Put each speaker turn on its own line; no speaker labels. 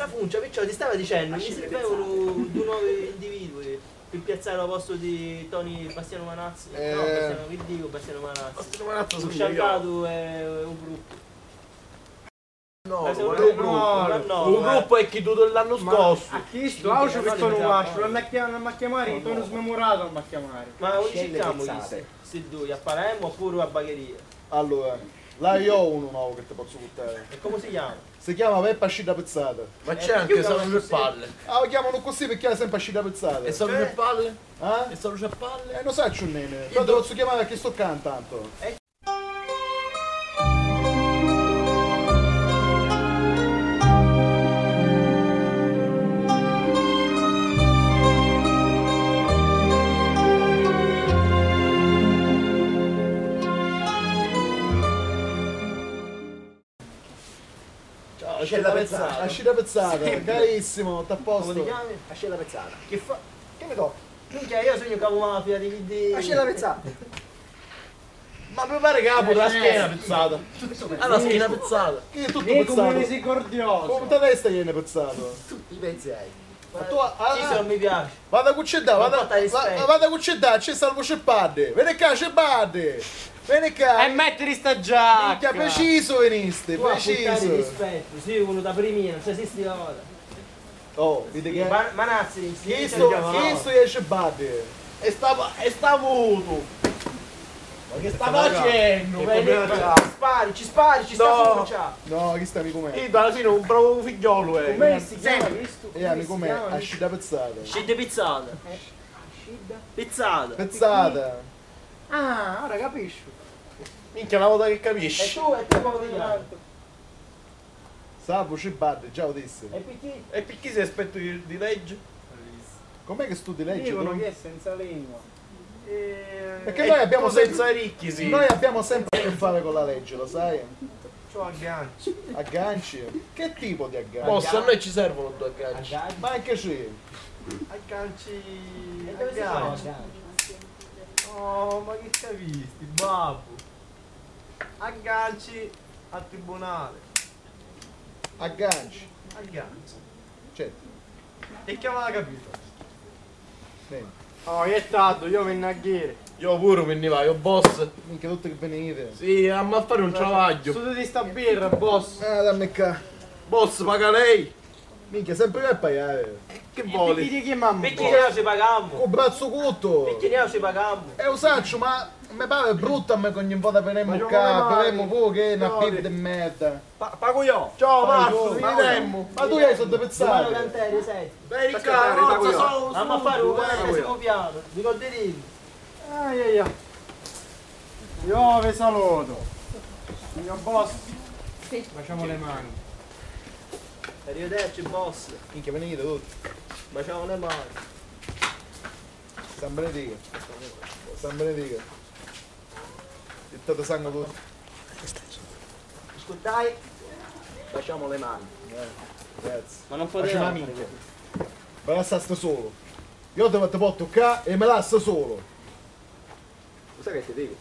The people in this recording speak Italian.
sta funcia, perciò ti stava dicendo, mi servevano due nuovi individui per piazzare al posto di Tony Bastiano Manazzi. No, Bastiano, che dico Bastiano Manazzi?
Bastiano Manazzi
Un sciancato e un gruppo.
No,
un
gruppo è chi tutto l'anno scorso.
A chi sto? Ah, c'ho visto un wascio, non mi ha chiamare, sono smemorato, non mi ha chiamare.
Ma non cerchiamo questi due, a Palermo oppure a Bagheria?
Allora, là io ho uno nuovo che ti posso buttare.
E come si chiama?
Si chiama Peppa Ascida Pezzata.
Ma c'è anche Salvo e Palle.
Ah, lo chiamano così perché è sempre Ascida Pezzata.
E Salvo e Palle?
Ah?
E Salvo e Palle?
Non so, c'è un nene. Però te lo posso chiamare perché sto cantando.
Ascella Pezzata.
Ascida Pezzata,
Sì.
carissimo, t'à posto.
Come ti chiami?
Ascella Pezzata.
Che fa?
Che ne do?
Minchia, io sogno capo mafia di...
Ascella Pezzata.
Ma mi pare che apro la schiena pezzata. Ah, la schiena pezzata.
Che è tutto
E come
pezzato.
sei cordioso.
Come te testa viene pezzato?
Tutti i pezzi hai.
Ma tu,
Sì, non mi piace.
vada a cuccidare,
Non porta rispetto.
vada a cuccidare, c'è salvo Ceppadde. Vieni qua, Ceppadde. Vieni qua.
E mettili sta giacca.
Minchia, preciso veniste,
Tu a puntare di
preciso.
rispetto, sì, uno da primina, non si esiste ora.
Oh, vedi che...
Manazzi,
Chi sto è Ceppadde?
E sta muto. Ma che sta facendo?
ci spari, ci sta
No.
fuccia.
No, chi sta amico me?
Io alla fine un bravo figliolo,
Come si chiama questo?
Amico me, Ascida Pezzata.
Scende pizzata. Pizzata.
Pezzata.
Ah, ora capisco.
Minchia, una volta che
E
capisci.
tu e te come ti chiami?
Salvo Ceppadde, già lo disse.
E picchi?
E per chi si aspetta di legge?
Com'è che studi legge?
Dicono
tu?
che è senza lingua.
Perché noi abbiamo
senza ricchi, sì.
Noi abbiamo sempre a che fare con la legge, lo sai?
C'ho agganci.
Agganci? Che tipo di agganci?
Posso, a noi ci servono due agganci.
Ma anche sì.
Agganci.
E dove si fa?
Oh, ma che capisti, babbo? Agganci al tribunale.
Agganci.
Agganci.
Certo.
E che aveva capito?
Niente.
Oh, che è stato? Io vengo a ghiere.
Io pure veniva, io boss.
Minchia tutti che venite.
Sì, andiamo a fare un travaglio.
Su di sta birra, boss.
Dammi qua.
Boss, paga lei.
Minchia, sempre per pagare.
Che
Chi
vuole?
ti chiamiamo?
Perché ne ci pagammo?
Con braccio cotto.
Perché ne ci pagammo?
Usaccio, ma mi pare brutto a me che ogni volta veniamo
Ma
qua,
come mai?
veniamo voi che è una
No,
pipa di merda.
Pago io. Ciao Marco, vedemmo.
Ma tu hai sotto
Domani
pezzate.
cantiere, senti.
Vedi
Aspetta,
qua,
ripago
rozza
io.
solo
Andiamo a fare un
pago io.
primo piano, ricorderemo.
Io vi saluto. Signor boss. Facciamo le mani.
Arrivederci boss,
Minchia, venite tutti.
baciamo le mani.
San Benedico. San Benedico. Dittate sangue tutti.
Ascoltai,
Facciamo le mani.
Grazie.
ma non
Faccio
poteva.
una minchia. Me la sta solo. Io te porto qua e me la sta solo.
Lo sai che ti dico?